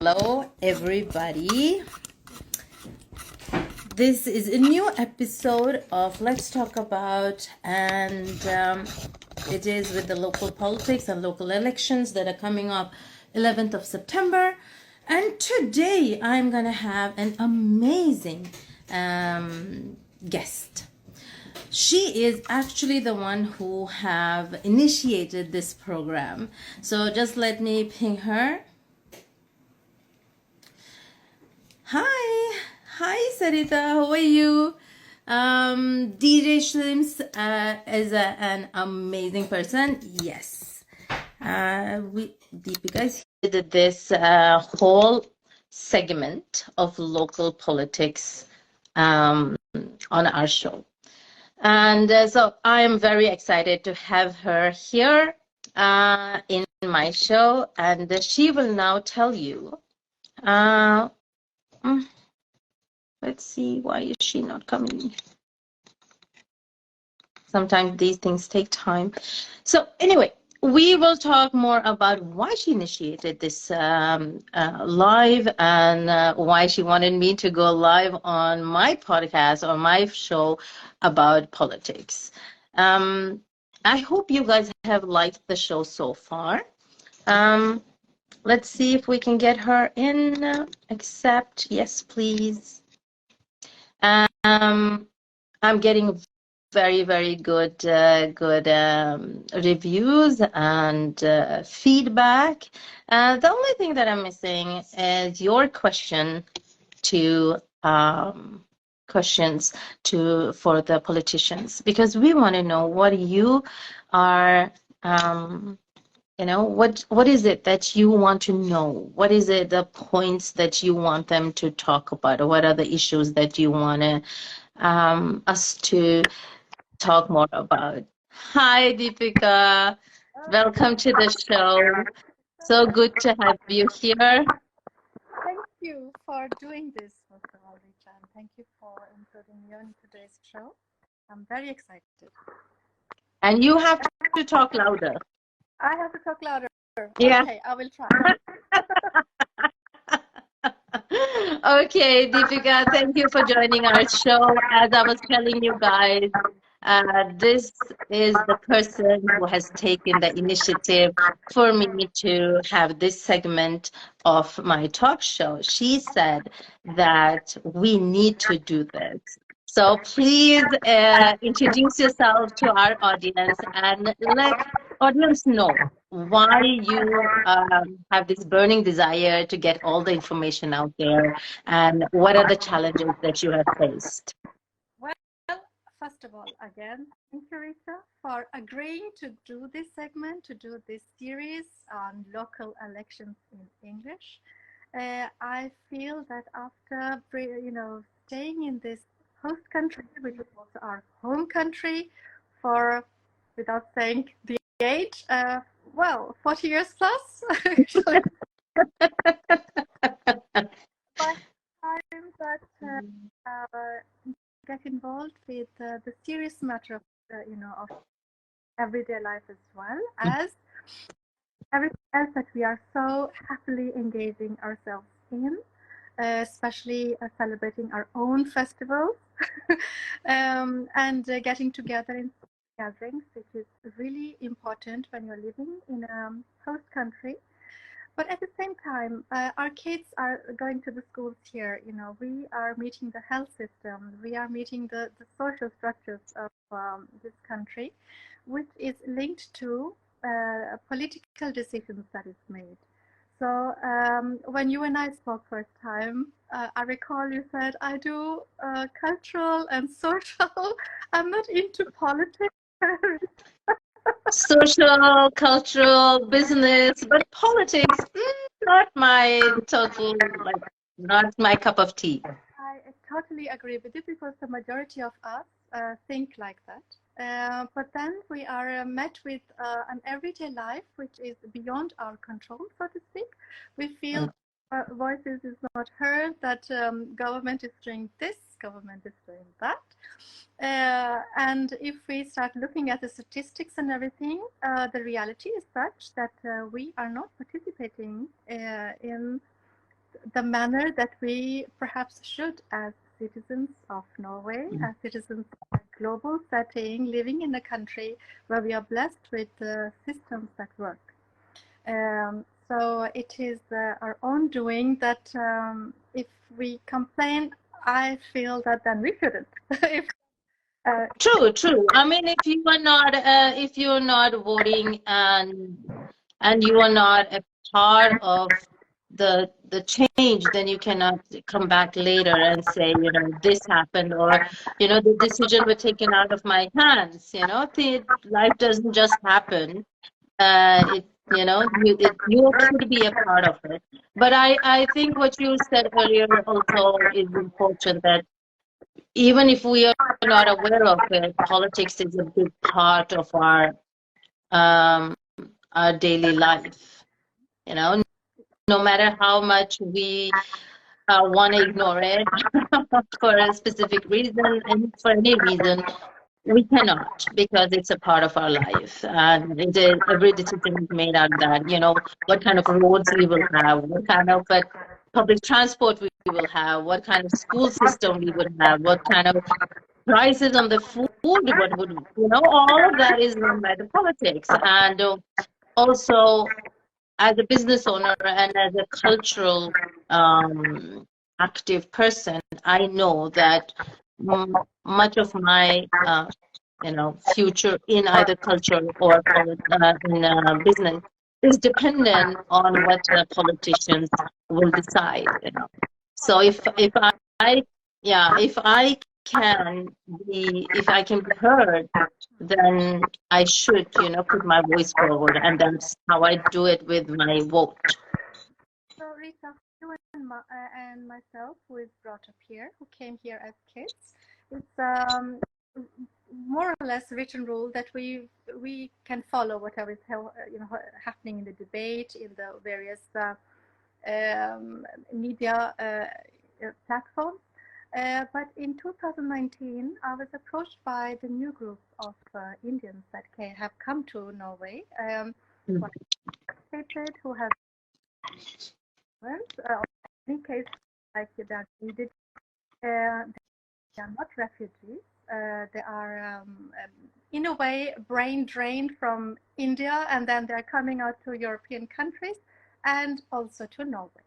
Hello, everybody. This is a new episode of Let's Talk About, and it is with the local politics and local elections that are coming up 11th of September. And today I'm going to have an amazing guest. She is actually the one who have initiated this program. So just let me ping her. Hi, Sarita. How are you? DJ Shlims is an amazing person. Yes. Deepika is here did this whole segment of local politics on our show. And so I am very excited to have her here in my show. And she will now tell you let's see, why is she not coming? Sometimes these things take time. So anyway, we will talk more about why she initiated this live and why she wanted me to go live on my podcast or my show about politics. I hope you guys have liked the show so far. Let's see if we can get her in. Accept. Yes, please. I'm getting very good reviews and feedback. The only thing that I'm missing is your questions for the politicians, because we want to know what you are what is it that you want to know? What is it, the points that you want them to talk about? Or what are the issues that you want us to talk more about? Hi, Deepika. Welcome to the show. So good to have you here. Thank you for doing this, first of all, Richa, and thank you for including me on today's show. I'm very excited. And you have to talk louder. I have to talk louder. Yeah. Okay, I will try. Okay, Deepika, thank you for joining our show. As I was telling you guys, this is the person who has taken the initiative for me to have this segment of my talk show. She said that we need to do this. So please introduce yourself to our audience and let audience know why you have this burning desire to get all the information out there, and what are the challenges that you have faced. Well, first of all, again, thank you, Richa, for agreeing to do this segment, to do this series on local elections in English. I feel that after, staying in this host country, which is also our home country, for, without saying the age, 40 years plus. But time that get involved with the serious matter of of everyday life, as well as everything else that we are so happily engaging ourselves in, especially celebrating our own festivals and getting together in gatherings, which is really important when you're living in a host country. But at the same time, our kids are going to the schools here. We are meeting the health system. We are meeting the social structures of this country, which is linked to political decisions that is made. So when you and I spoke first time, I recall you said, I do cultural and social. I'm not into politics. Social, cultural, business, but politics, not my total, not my cup of tea. I totally agree with you, because the majority of us think like that. But then we are met with an everyday life which is beyond our control, so to speak. We feel our voices is not heard, that government is doing this, government is doing that. And if we start looking at the statistics and everything, the reality is such that we are not participating in the manner that we perhaps should, as citizens of Norway, as citizens of a global setting, living in a country where we are blessed with systems that work. So it is our own doing that if we complain, I feel that then we shouldn't. if, True. I mean, if you're not voting and you are not a part of the change, then you cannot come back later and say, this happened, or, the decision was taken out of my hands. Life doesn't just happen. You could be a part of it. But I think what you said earlier also is important, that even if we are not aware of it, politics is a big part of um, our daily life. No matter how much we want to ignore it for a specific reason and for any reason, we cannot, because it's a part of our life, and every decision is made on that. What kind of roads we will have, what kind of public transport we will have, what kind of school system we would have, what kind of prices on the food, what would, all of that is run by the politics. And also, as a business owner and as a cultural active person, I know that much of my future in either culture or in business is dependent on what the politicians will decide. So I if I if I can be heard, then I should, put my voice forward, and that's how I do it with my vote. So Rita, you and myself, who is brought up here, who came here as kids, it's more or less written rule that we can follow whatever is happening in the debate, in the various media platforms. But in 2019, I was approached by the new group of Indians that have come to Norway, who have in any case, like that needed, they are not refugees. They are, in a way, brain drained from India, and then they're coming out to European countries and also to Norway.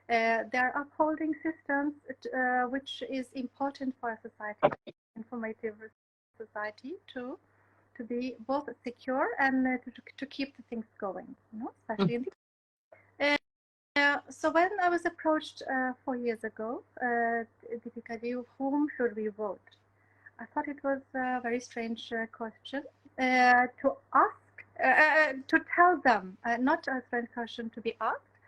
They're upholding systems which is important for a society, informative society, to be both secure and to keep the things going, especially in the so when I was approached 4 years ago, Deepika, whom should we vote? I thought it was a very strange question to ask, to tell them, not a strange question to be asked,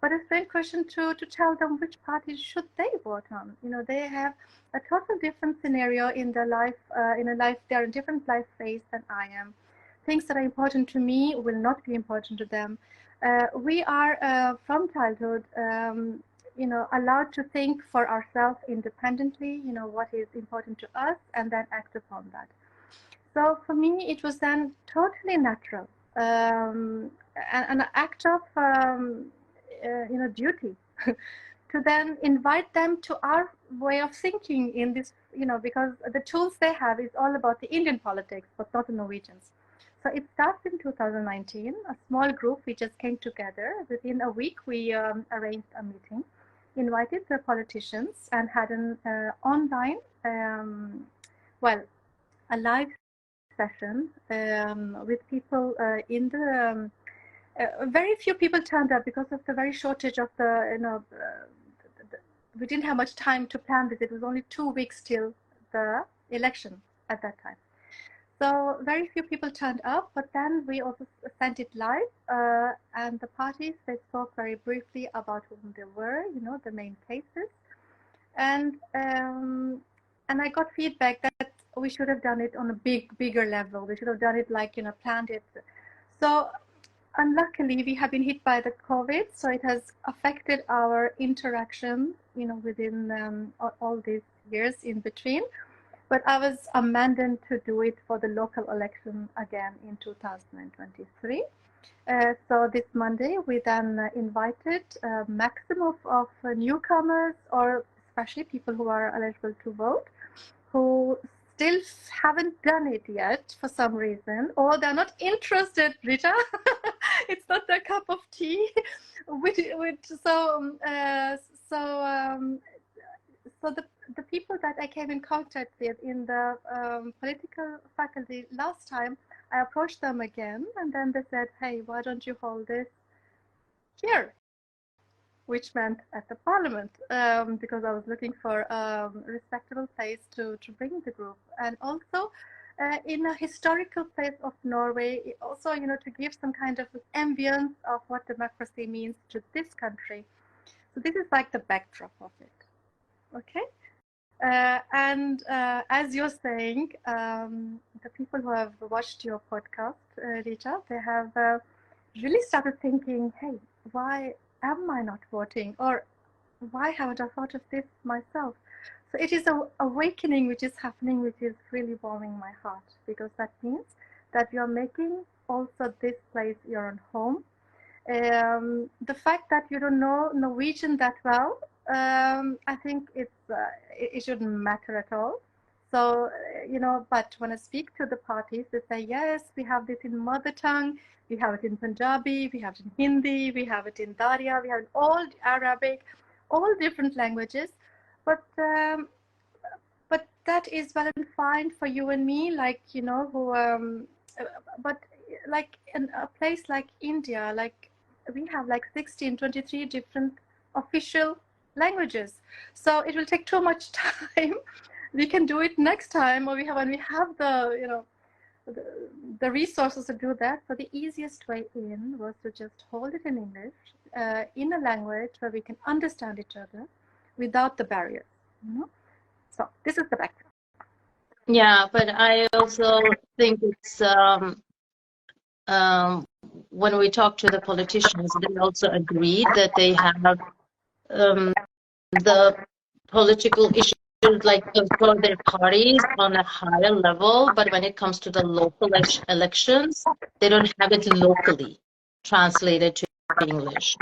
but a strange question to tell them which party should they vote on. They have a total different scenario in their life, they're in a different life phase than I am. Things that are important to me will not be important to them. We are from childhood, allowed to think for ourselves independently, what is important to us, and then act upon that. So for me, it was then totally natural, an act of, duty to then invite them to our way of thinking in this, because the tools they have is all about the Indian politics, but not the Norwegians. So it starts in 2019, a small group, we just came together. Within a week, we arranged a meeting, invited the politicians, and had an online, a live session with people in the, very few people turned up because of the very shortage of we didn't have much time to plan this. It was only 2 weeks till the election at that time. So very few people turned up, but then we also sent it live, and the parties, they spoke very briefly about whom they were, the main cases, and I got feedback that we should have done it on a bigger level. We should have done it like, planned it. So unluckily, we have been hit by the COVID, so it has affected our interaction, within all these years in between. But I was amended to do it for the local election again in 2023. So this Monday, we then invited a maximum of newcomers, or especially people who are eligible to vote, who still haven't done it yet for some reason, or they're not interested, Rita. It's not their cup of tea. So the people that I came in contact with in the political faculty last time, I approached them again, and then they said, hey, why don't you hold this here? Which meant at the parliament, because I was looking for a respectable place to bring the group. And also in a historical place of Norway, also, to give some kind of ambience of what democracy means to this country. So this is like the backdrop of it. Okay. And as you're saying, the people who have watched your podcast, Richa, they have really started thinking, hey, why am I not voting? Or why haven't I thought of this myself? So it is an awakening which is happening, which is really warming my heart, because that means that you're making also this place your own home. The fact that you don't know Norwegian that well, I think it shouldn't matter at all. So, but when I speak to the parties, they say, yes, we have this in mother tongue, we have it in Punjabi, we have it in Hindi, we have it in Daria, we have it all Arabic, all different languages. But that is well and fine for you and me, like, but like in a place like India, like we have like 23 different official languages. So it will take too much time. We can do it next time, or when we have the, the resources to do that. So the easiest way in was to just hold it in English, in a language where we can understand each other without the barriers. So this is the background. Yeah, but I also think it's when we talk to the politicians, they also agreed that they have the political issues like for their parties on a higher level, but when it comes to the local elections, they don't have it locally translated to English,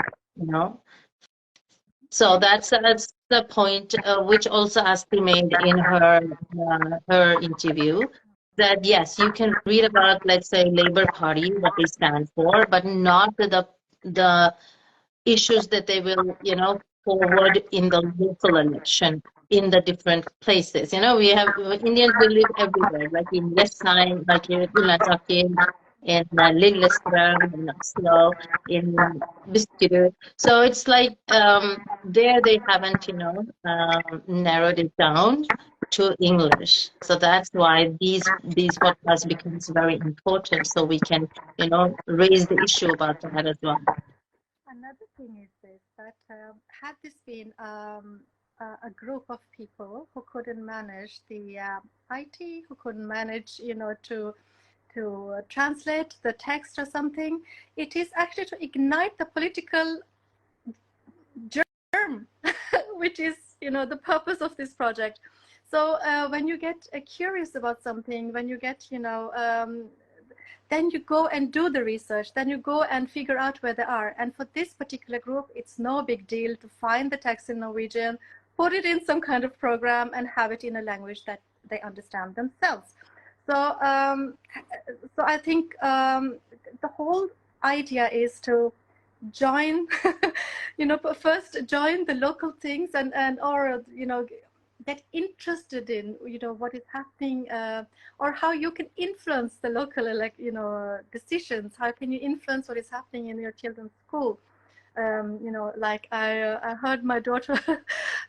So that's the point, which also Asti made in her interview, that yes, you can read about, let's say, Labour Party, what they stand for, but not the issues that they will, forward in the local election in the different places. We have Indians, we live everywhere, like in Westside, like in Ulansakin, in Lillestrøm, in Oslo, in Buskerud. So it's like there they haven't, narrowed it down to English. So that's why these podcasts becomes very important, so we can, raise the issue about that as well. Another thing is this, that had this been a group of people who couldn't manage the IT, who couldn't manage, to translate the text or something, it is actually to ignite the political germ, which is, the purpose of this project. So when you get curious about something, when you get, then you go and do the research, then you go and figure out where they are. And for this particular group, it's no big deal to find the text in Norwegian, put it in some kind of program, and have it in a language that they understand themselves. So, so I think the whole idea is to join, first join the local things or, get interested in, what is happening, or how you can influence the local, decisions. How can you influence what is happening in your children's school? Like I heard my daughter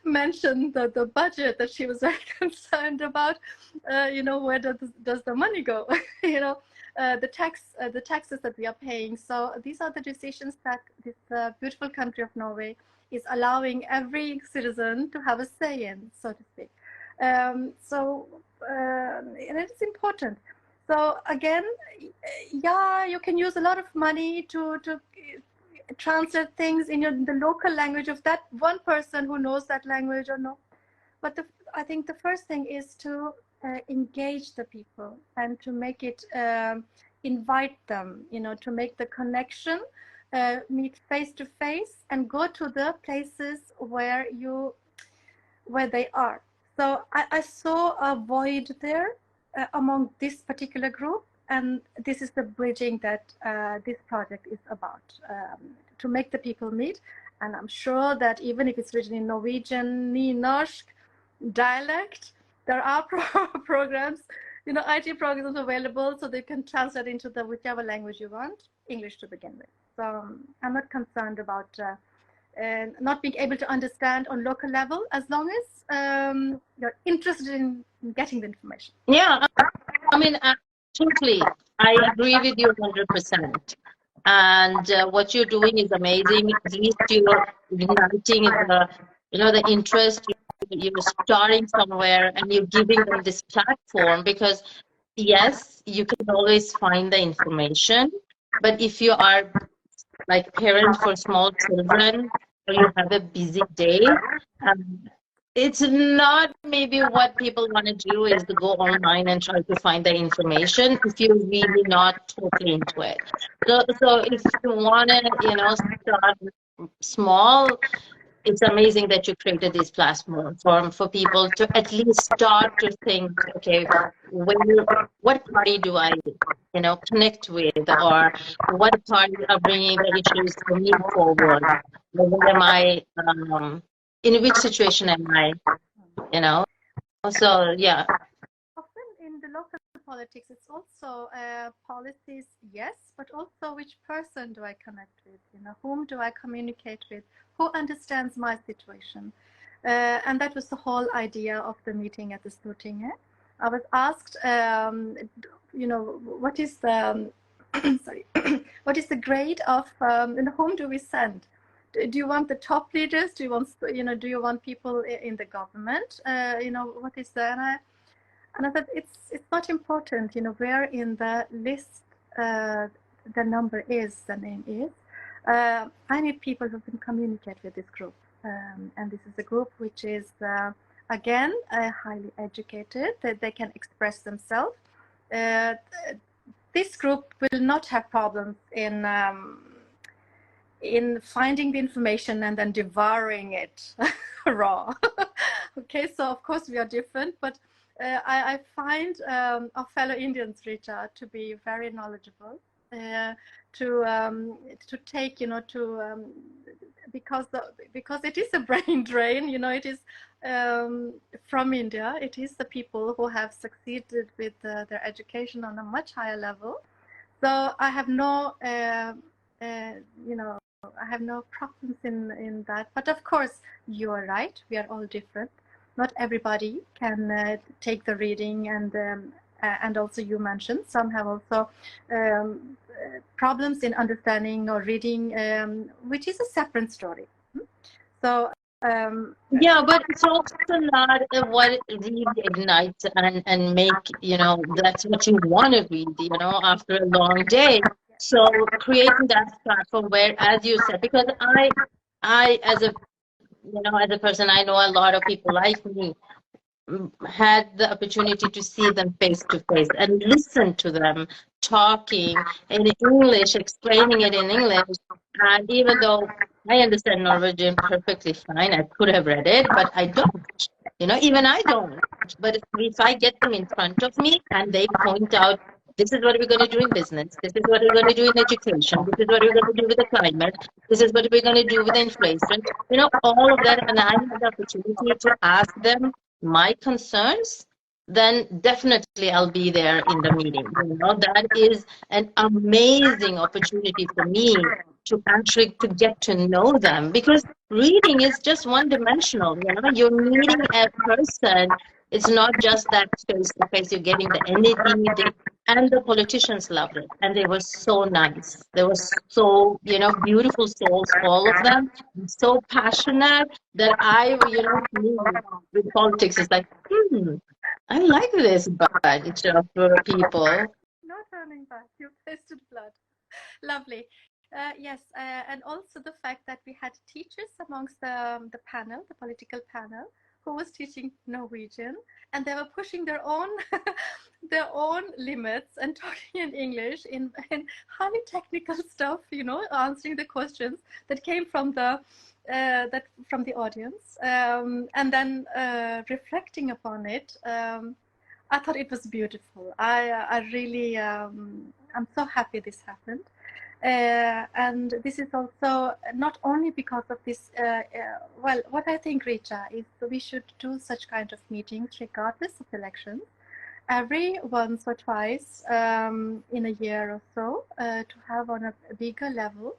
mention the budget, that she was very concerned about, where does the money go? The taxes that we are paying. So these are the decisions that this beautiful country of Norway is allowing every citizen to have a say in, so to speak. And it's important. So again, yeah, you can use a lot of money to translate things in the local language of that one person who knows that language or no. But I think the first thing is to engage the people and to make it invite them, to make the connection, meet face to face, and go to the places where they are. So I saw a void there among this particular group, and this is the bridging that this project is about, to make the people meet. And I'm sure that even if it's written in Norwegian, nynorsk dialect, there are programs, IT programs available, so they can translate into the whichever language you want, English to begin with. So I'm not concerned about not being able to understand on local level, as long as you're interested in getting the information. Yeah, I mean, totally. I agree with you 100%. And what you're doing is amazing. At least you're igniting the interest. You're starting somewhere and you're giving them this platform, because yes, you can always find the information, but if you are like parent for small children or you have a busy day, um, it's not maybe what people want to do is to go online and try to find the information if you're really not totally into it. So if you want to, start small, it's amazing that you created this platform for people to at least start to think, okay, what party do I, connect with, or what parties are bringing the issues for me forward? What am I, in which situation am I, So, yeah. Often in the local politics, it's also policies, yes, but also which person do I connect with? Whom do I communicate with? Who understands my situation? And that was the whole idea of the meeting at the Stortinget. I was asked, what is the sorry, what is the grade of whom do we send? Do you want the top leaders? Do you want people in the government? What is the, and I thought it's not important, where in the list the number is, the name is. I need people who can communicate with this group, and this is a group which is again highly educated, that they can express themselves. This group will not have problems in finding the information and then devouring it raw. Okay, so of course we are different, but I find our fellow Indians, Richa, to be very knowledgeable, to take, because it is a brain drain, it is from India. It is the people who have succeeded with their education on a much higher level. So I have no, I have no problems in that. But of course, you are right. We are all different. Not everybody can take the reading, and also you mentioned some have also problems in understanding or reading, which is a separate story. So yeah, but it's also not what really ignites and make, that's what you want to read, after a long day. So creating that platform where, as you said, because I as a as a person, I know a lot of people like me had the opportunity to see them face to face and listen to them talking in English, explaining it in English. And even though I understand Norwegian perfectly fine, I could have read it, but I don't. Even I don't. But if I get them in front of me and they point out, this is what we're going to do in business, this is what we're going to do in education, this is what we're going to do with the climate, this is what we're going to do with inflation, all of that, and I have the opportunity to ask them my concerns, then definitely I'll be there in the meeting. That is an amazing opportunity for me to actually to get to know them, because reading is just one dimensional. You're meeting a person. It's not just that face to face. You're getting the energy. And the politicians loved it, and they were so nice. They were so, beautiful souls, all of them, so passionate that I, me with politics is like, I like this bunch of people. No turning back. You tasted blood. Lovely. Yes, and also the fact that we had teachers amongst the panel, the political panel, who was teaching Norwegian, and they were pushing their own their own limits and talking in English in highly technical stuff, answering the questions that came from the audience, and then reflecting upon it. I thought it was beautiful. I really, I'm so happy this happened. And this is also not only because of this, well, what I think, Richa, is we should do such kind of meetings regardless of elections, every once or twice in a year or so, to have on a bigger level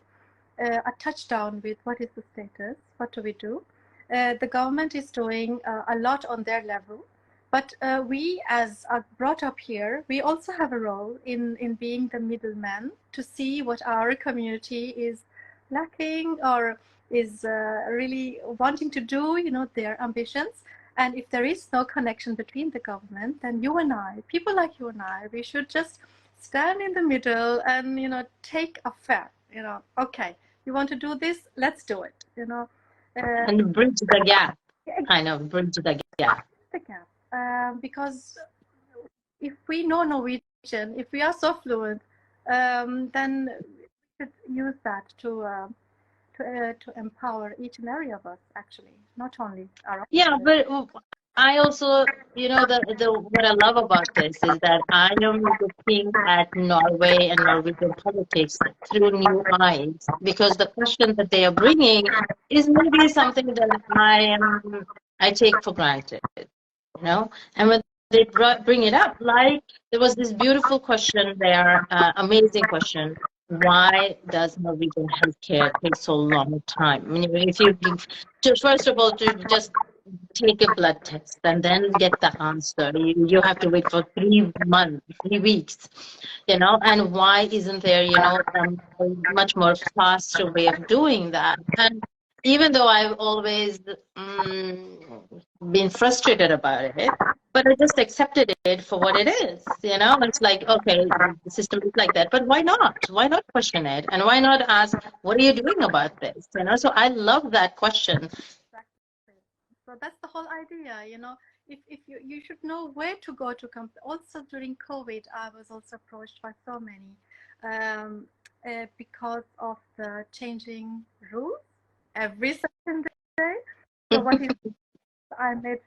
a touchdown with what is the status, what do we do. The government is doing a lot on their level, but we, as are brought up here, we also have a role in being the middleman to see what our community is lacking or is really wanting to do, their ambitions. And if there is no connection between the government, then you and I, people like you and I, we should just stand in the middle and, take a fair, okay, you want to do this, let's do it, And bridge the gap, kind of bridge the gap. The gap. Because if we know Norwegian, if we are so fluent, then we should use that to empower each and every of us, actually, not only our. Yeah, but I also, what I love about this is that I am looking at Norway and Norwegian politics through new eyes, because the question that they are bringing is maybe something that I take for granted, and when they bring it up, like there was this beautiful question there, amazing question. Why does Norwegian healthcare take so long time? I mean, if you first of all, to just take a blood test and then get the answer, you have to wait for 3 months, 3 weeks, and why isn't there, a much more faster way of doing that? And even though I've always been frustrated about it, but I just accepted it for what it is, It's like, okay, the system is like that, but why not? Why not question it? And why not ask, what are you doing about this? So I love that question. So that's the whole idea, if you should know where to go to come. Also during COVID, I was also approached by so many because of the changing rules every second day. So what is I made,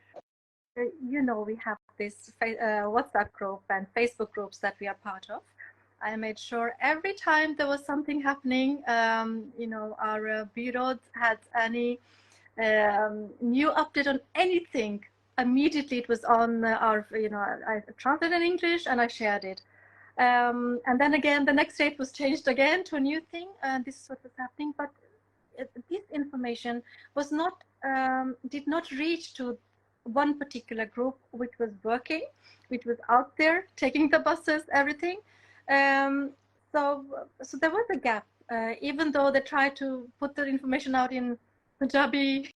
we have this WhatsApp group and Facebook groups that we are part of. I made sure every time there was something happening, our bureau had any new update on anything, immediately it was on our, I translated in English and I shared it. And then again, the next day it was changed again to a new thing, and this is what was happening. But this information was not, did not reach to one particular group which was working, which was out there taking the buses, everything. So there was a gap, even though they tried to put the information out in Punjabi,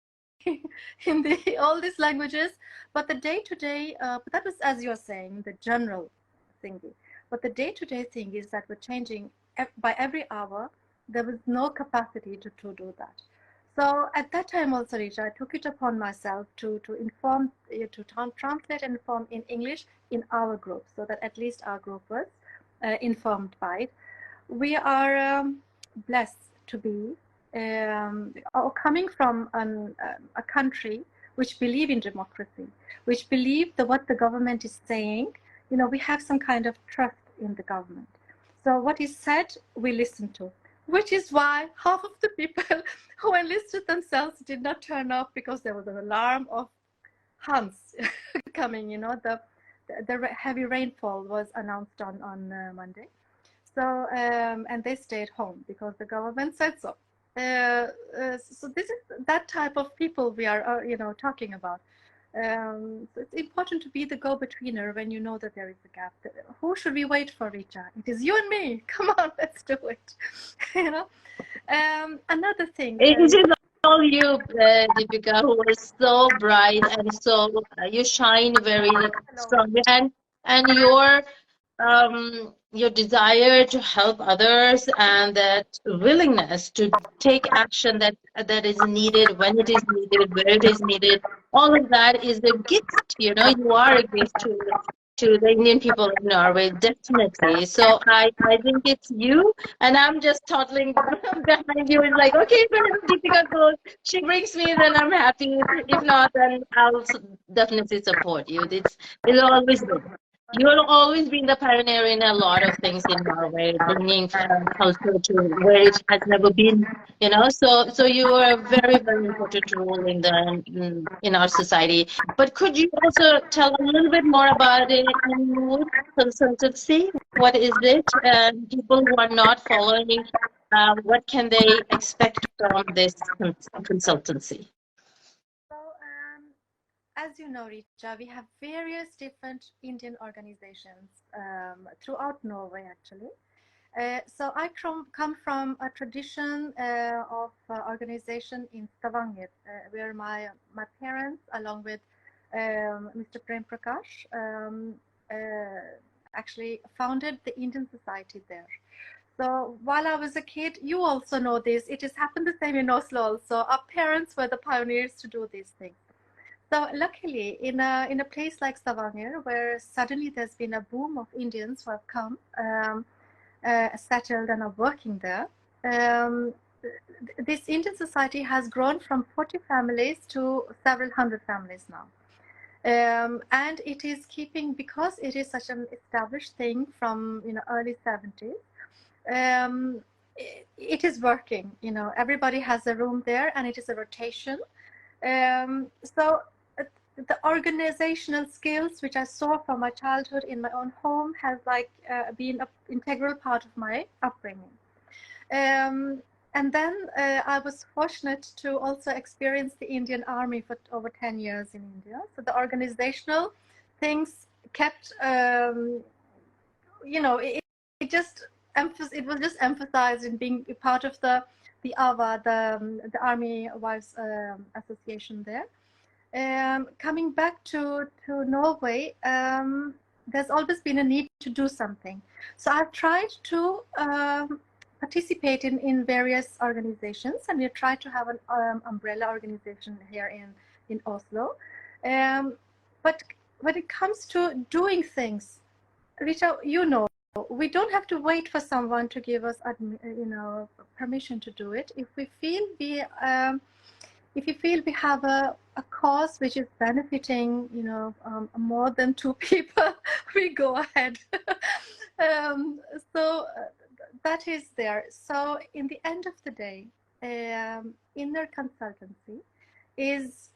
Hindi, all these languages, but the day-to-day, that was, as you're saying, the general thingy. But the day-to-day thing is that we're changing by every hour. There was no capacity to do that. So at that time also, Richa, I took it upon myself to inform, to translate and inform in English in our group, so that at least our group was informed by it. We are blessed to be coming from a country which believe in democracy, which believe that what the government is saying, we have some kind of trust in the government. So what is said, we listen to, which is why half of the people who enlisted themselves did not turn up, because there was an alarm of Hans coming, the heavy rainfall was announced on Monday. So, and they stayed home because the government said so. So this is that type of people we are, talking about. So it's important to be the go-betweener when you know that there is a gap. Who should we wait for, Richa? It is you and me. Come on, let's do it. Another thing. It is all you, Deepika, who are so bright and so you shine very strongly, and your desire to help others and that willingness to take action that is needed, when it is needed, where it is needed, all of that is a gift. You are a gift to the Indian people of Norway, definitely. So I think it's you, and I'm just toddling behind you. It's like, okay, whenever Deepika goes, she brings me, then I'm happy. If not, then I'll definitely support you. It's always been. You'll always be the pioneer in a lot of things in Norway, bringing culture to where it has never been. So you are a very, very important role in our society. But could you also tell a little bit more about it in consultancy? What is it? People who are not following, what can they expect from this consultancy? So, as you know, Richa, we have various different Indian organizations throughout Norway, actually. So I come from a tradition of organization in Stavanger, where my parents, along with Mr. Prem Prakash, actually founded the Indian Society there. So while I was a kid, you also know this. It has happened the same in Oslo also. Our parents were the pioneers to do these things. So luckily, in a place like Stavanger, where suddenly there's been a boom of Indians who have come, settled and are working there, this Indian society has grown from 40 families to several hundred families now. And it is keeping, because it is such an established thing from early 70s, it is working. Everybody has a room there, and it is a rotation. So the organizational skills which I saw from my childhood in my own home has been an integral part of my upbringing. And then I was fortunate to also experience the Indian Army for over 10 years in India. So the organizational things kept, it was just emphasized in being part of the AVA, the Army Wives Association there. Coming back to Norway, there's always been a need to do something. So I've tried to participate in various organizations, and we've tried to have an umbrella organization here in Oslo. But when it comes to doing things, Richa, we don't have to wait for someone to give us, permission to do it. If we feel we have a cause which is benefiting, more than two people, we go ahead. So that is there. So in the end of the day, Innor Consultancy is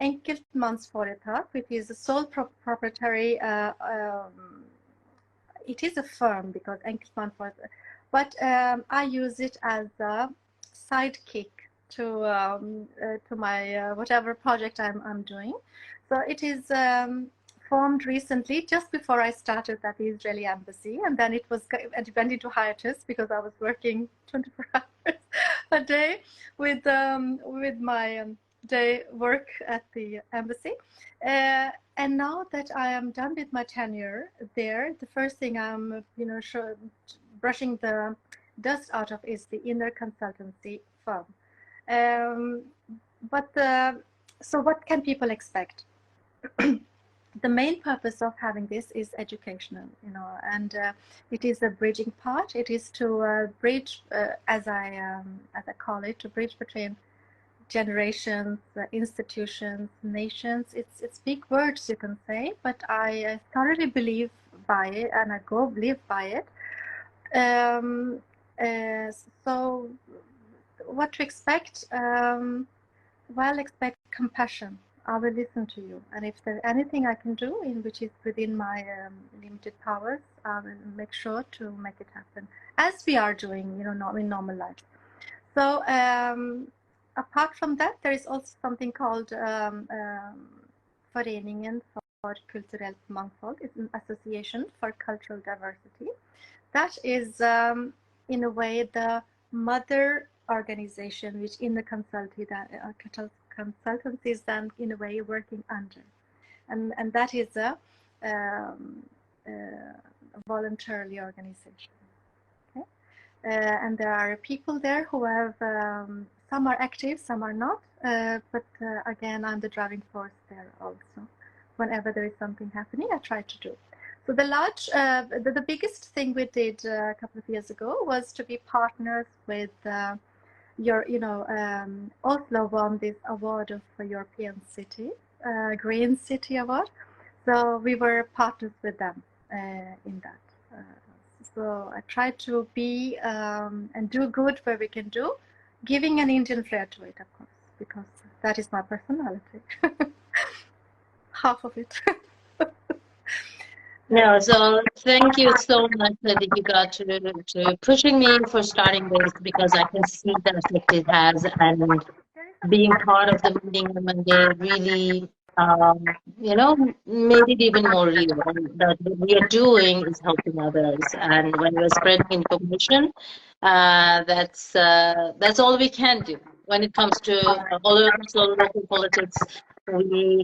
enkeltmannsforetak, which is a sole proprietary. It is a firm because enkeltmannsforetak, but I use it as a sidekick to my whatever project I'm doing. So it is formed recently, just before I started at the Israeli embassy, and then it went into hiatus because I was working 24 hours a day with my day work at the embassy. And now that I am done with my tenure there, the first thing I'm brushing the dust out of is the Innor Consultancy firm. So what can people expect? The main purpose of having this is educational, and it is a bridging part. It is to bridge, as I call it, to bridge between generations, institutions, nations. It's big words, you can say, but I thoroughly believe by it, and I live by it. So what to expect? Well, expect compassion. I will listen to you, and if there's anything I can do in which is within my limited powers, I will make sure to make it happen, as we are doing, in normal life. So apart from that, there is also something called Foreningen for Kulturelt Mangfold. It's an association for cultural diversity. That is, in a way, the mother organization which in the consultancy is then, in a way, working under. And that is a voluntarily organization. Okay? And there are people there who have, some are active, some are not, but again, I'm the driving force there also. whenever there is something happening, I try to do. So the biggest thing we did a couple of years ago was to be partners with Oslo won this award for European city, Green City Award. So we were partners with them in that. So I try to be and do good where we can do, giving an Indian flair to it, of course, because that is my personality. Half of it. No, so thank you so much, Deepika, to pushing me for starting this, because I can see the effect it has, and being part of the meeting on Monday really, made it even more real. That what we are doing is helping others, and when we're spreading information, that's all we can do. When it comes to also local politics, we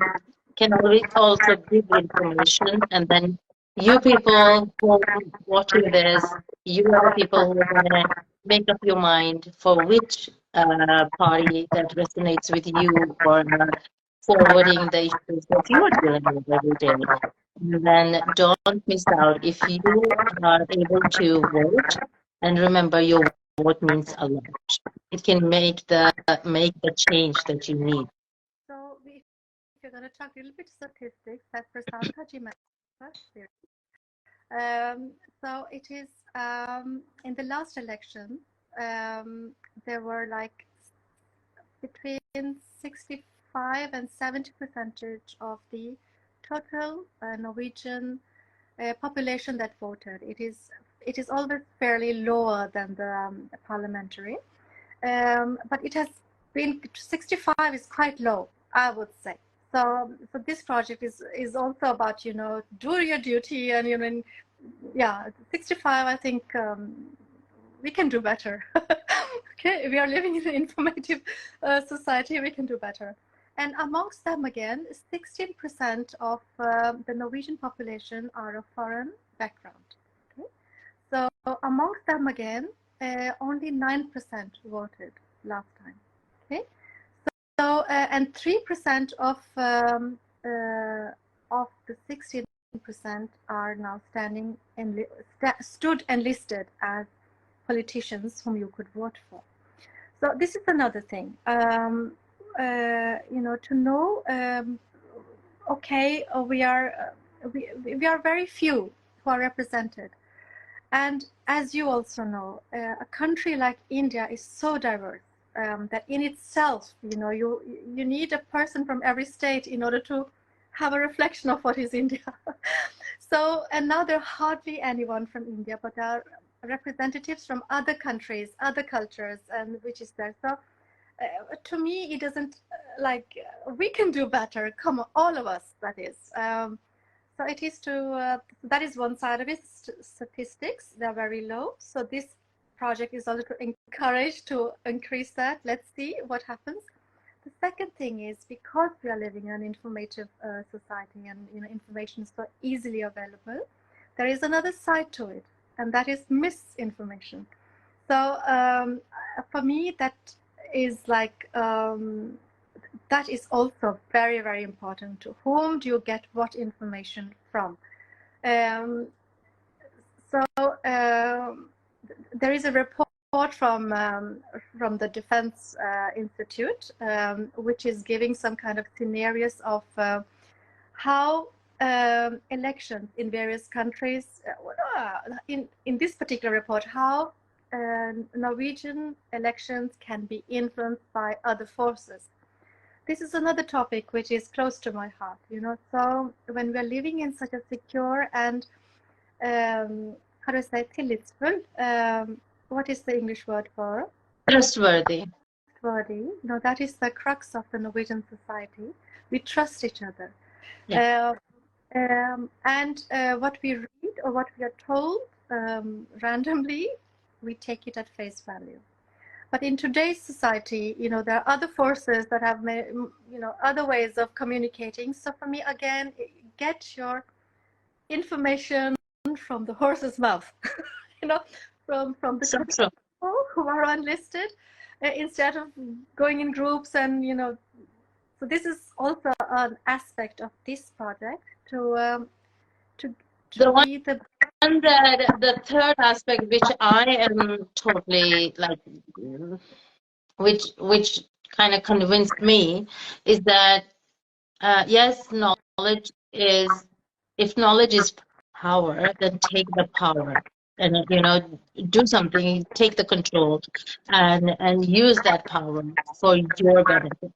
can always also give information, and then you people who are watching this, you are the people who are going to make up your mind for which party that resonates with you, or forwarding the issues that you are dealing with every day. And then don't miss out. If you are able to vote, and remember, your vote means a lot. It can make the change that you need. So if you're going to talk a little bit statistics, that Prasanta ji mentioned. So it is in the last election, there were like between 65 and 70% of the total Norwegian population that voted. It is always fairly lower than the parliamentary, but it has been 65 is quite low, I would say. So this project is also about do your duty, and yeah, 65. I think we can do better. Okay, we are living in an informative society. We can do better. And amongst them again, 16% of the Norwegian population are of foreign background. Okay? So amongst them again, only 9% voted last time. Okay, so and 3% of the 16% are now stood enlisted as politicians whom you could vote for. So this is another thing. To know. Okay, we are very few who are represented, and as you also know, a country like India is so diverse that in itself, you need a person from every state in order to have a reflection of what is India. So, and now there are hardly anyone from India, but there are representatives from other countries, other cultures, and which is there. So to me, it doesn't we can do better. Come on, all of us, that is. So it is that is one side of it. Statistics, they're very low. So this project is also to encourage to increase that. Let's see what happens. The second thing is, because we are living in an informative society, and information is so easily available, there is another side to it, and that is misinformation. So for me, that is that is also very, very important. To whom do you get what information from? There is a report from the Defense Institute, which is giving some kind of scenarios of how elections in various countries, in this particular report, how Norwegian elections can be influenced by other forces. This is another topic which is close to my heart, So when we're living in such a secure and how do I say, tillitsfull, what is the English word for? Trustworthy. Trustworthy. That is the crux of the Norwegian society. We trust each other. Yeah. And what we read or what we are told randomly, we take it at face value. But in today's society, there are other forces that have, other ways of communicating. So for me, again, get your information from the horse's mouth, from the people who are unlisted, instead of going in groups and, So this is also an aspect of this project to The one be the and the third aspect, which I am totally like, which kind of convinced me, is that yes, knowledge is, if knowledge is power, then take the power and do something, take the control, and use that power for your benefit.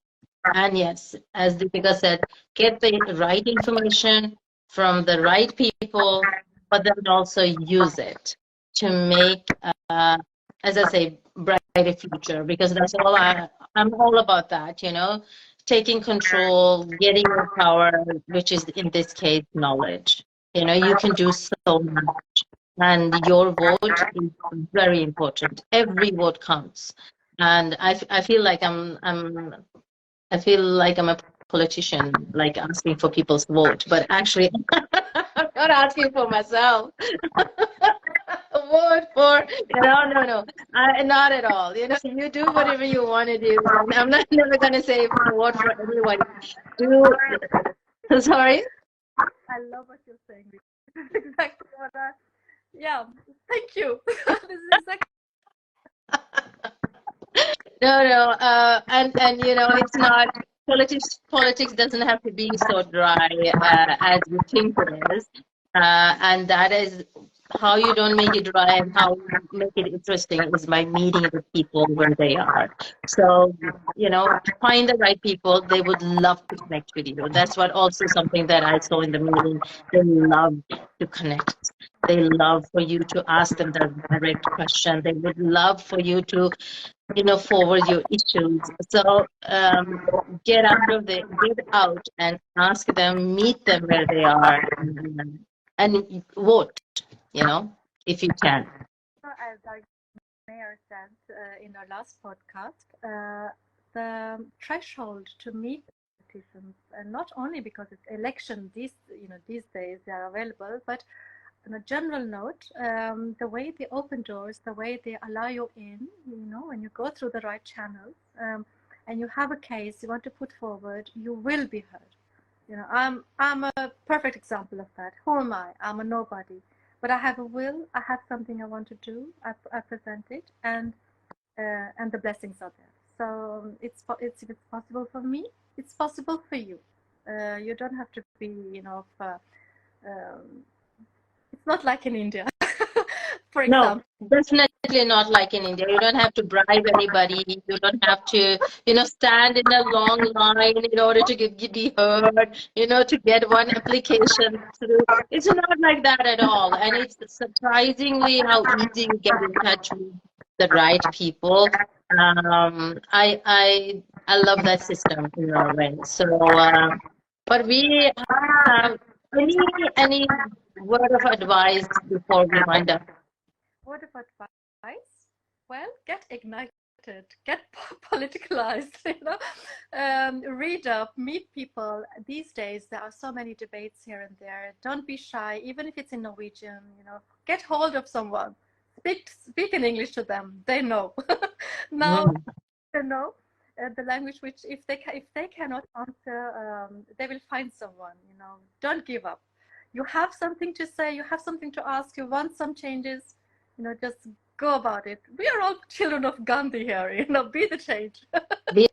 And yes, as Deepika said, get the right information from the right people, but then also use it to make, as I say, brighter future. Because that's all I'm all about that, taking control, getting your power, which is in this case knowledge. You can do so much, and your vote is very important. Every vote counts, and I feel like I'm a politician, like asking for people's vote, but actually, I'm not asking for myself. Vote for, no, not at all. You do whatever you want to do. I'm not never gonna say vote for anyone. Do sorry. I love what you're saying. This is exactly what yeah, thank you. This is exactly No, and it's not politics doesn't have to be so dry as you think it is, and that is how you don't make it dry and how you make it interesting is by meeting the people where they are. So find the right people. They would love to connect with you. That's what also something that I saw in the meeting. They love to connect. They love for you to ask them the direct question. They would love for you to forward your issues. So get out and ask them, meet them where they are, and vote. If you can. as our mayor said in our last podcast, the threshold to meet politicians, and not only because it's election these days they are available, but on a general note, the way they open doors, the way they allow you in, when you go through the right channels, and you have a case you want to put forward, you will be heard. I'm a perfect example of that. Who am I? I'm a nobody, but I have a will. I have something I want to do. I present it, and the blessings are there. So if it's possible for me, it's possible for you. You don't have to be, it's not like in India, for example. No, definitely not like in India. You don't have to bribe anybody. You don't have to, stand in a long line in order to be heard, to get one application through. It's not like that at all. And it's surprisingly how easy you get in touch with the right people. I love that system in Norway. So, but we have any word of advice before we wind up? Word of advice? Well, get ignited, get politicalized, read up, meet people. These days, there are so many debates here and there. Don't be shy, even if it's in Norwegian, get hold of someone. Speak in English to them. They know. Now, they know the language which if they cannot answer, they will find someone. Don't give up. You have something to say. You have something to ask. You want some changes. Just go about it. We are all children of Gandhi here. Be the change. Be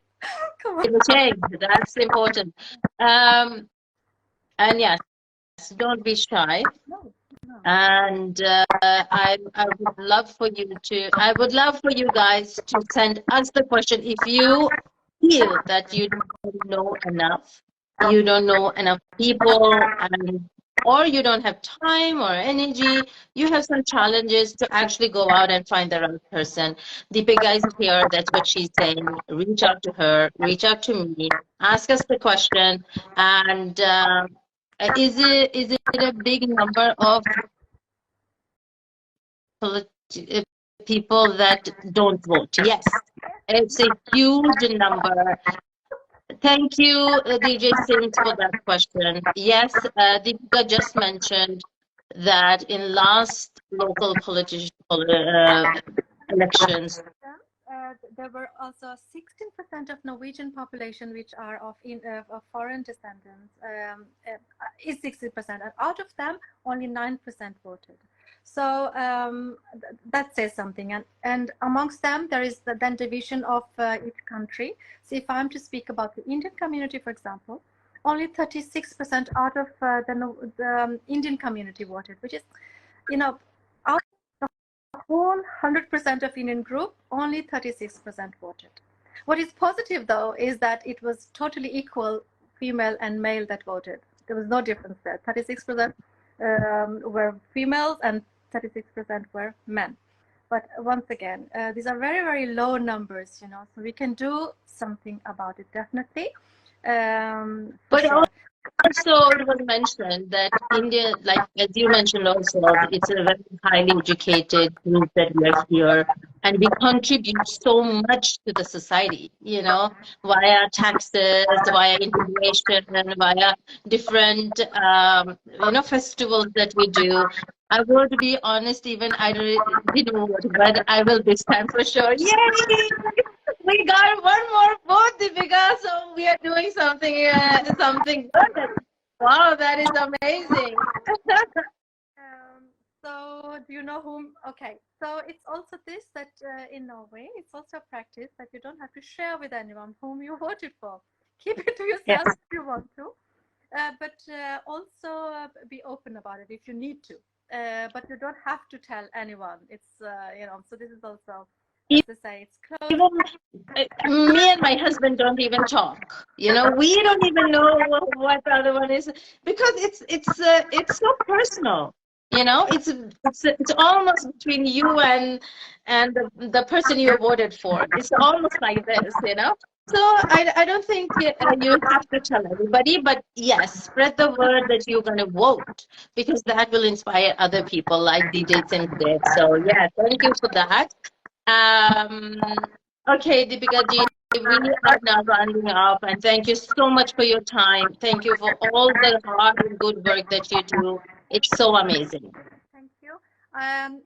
the change. That's important. And yes, don't be shy. No. And I would love for you guys to send us the question if you feel that you don't know enough, people, or you don't have time or energy, you have some challenges to actually go out and find the right person. Deepika is here. That's what she's saying. Reach out to her, reach out to me, ask us the question. And is it a big number of people that don't vote? Yes, it's a huge number. Thank you, DJ Sims, for that question. Yes, Deepika just mentioned that in last local elections, there were also 16% of Norwegian population which are of foreign descendants, is 60%, and out of them only 9% voted. So that says something, and amongst them there is the then division of each country. So if I'm to speak about the Indian community, for example, only 36% out of the Indian community voted, which is, out of the whole 100% of Indian group, only 36% voted. What is positive, though, is that it was totally equal, female and male that voted. There was no difference there. 36% were females and 36% were men. But once again, these are very, very low numbers, so we can do something about it, definitely. But sure. Also, it was mentioned that India, like as you mentioned also, it's a very highly educated group that we are here, and we contribute so much to the society, via taxes, via integration, and via different, festivals that we do. I will be honest, even I didn't know what, but I will this time for sure. Yay! We got one more vote, Deepika, so we are doing something good. Wow, that is amazing. So do you know whom? Okay, so it's also this that in Norway, it's also a practice that you don't have to share with anyone whom you voted for. Keep it to yourself if you want to, but also be open about it if you need to. But you don't have to tell anyone. It's, so this is also, as I say, it's close. Even, me and my husband don't even talk. We don't even know what the other one is, because it's so personal. It's almost between you and the person you voted for. It's almost like this. So I don't think you have to tell everybody, but yes, spread the word that you're going to vote, because that will inspire other people like DJ and did. So yeah, thank you for that. Okay, Deepika ji, we are now rounding up, and thank you so much for your time. Thank you for all the hard and good work that you do. It's so amazing. Thank you.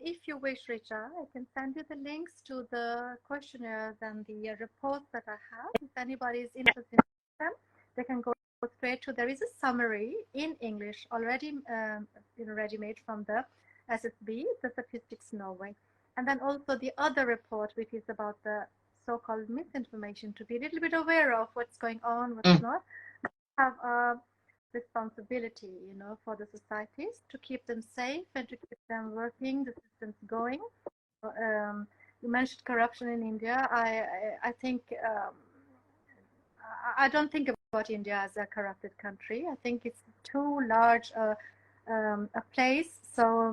If you wish, Richa, I can send you the links to the questionnaires and the reports that I have. If anybody is interested in them, they can go straight to. There is a summary in English already, ready-made from the SSB, the Statistics Norway, and then also the other report, which is about the so-called misinformation, to be a little bit aware of what's going on, what's not. Have a responsibility, for the societies, to keep them safe and to keep them working, the systems going. You mentioned corruption in India. I think I don't think about India as a corrupted country. I think it's too large a place. So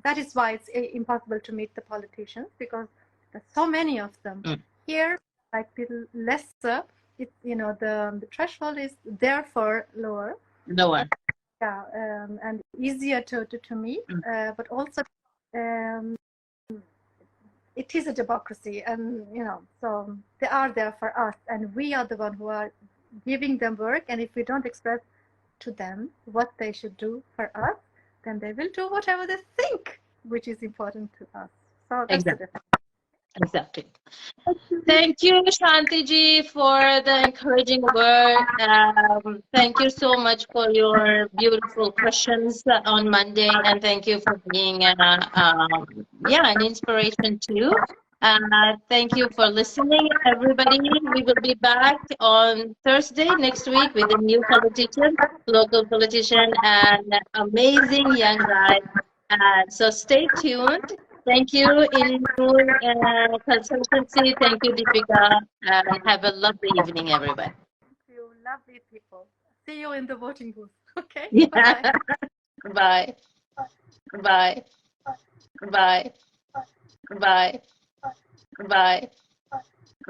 that is why it's impossible to meet the politicians, because there's so many of them. Here, like little lesser, the threshold is therefore lower. Yeah, and easier to meet, but also it is a democracy, and so they are there for us, and we are the one who are giving them work. And if we don't express to them what they should do for us, then they will do whatever they think which is important to us. So that's the difference. Exactly. Thank you, Shanti ji, for the encouraging word. Thank you so much for your beautiful questions on Monday, and thank you for being an inspiration too. Thank you for listening, everybody. We will be back on Thursday next week with a new politician, local politician, and amazing young guy. So stay tuned. Thank you, Innor Consultancy. Thank you, Deepika. And have a lovely evening, everybody. Thank you, lovely people. See you in the voting booth. Okay? Yeah. Bye. Bye. Bye. Bye. Bye. Bye.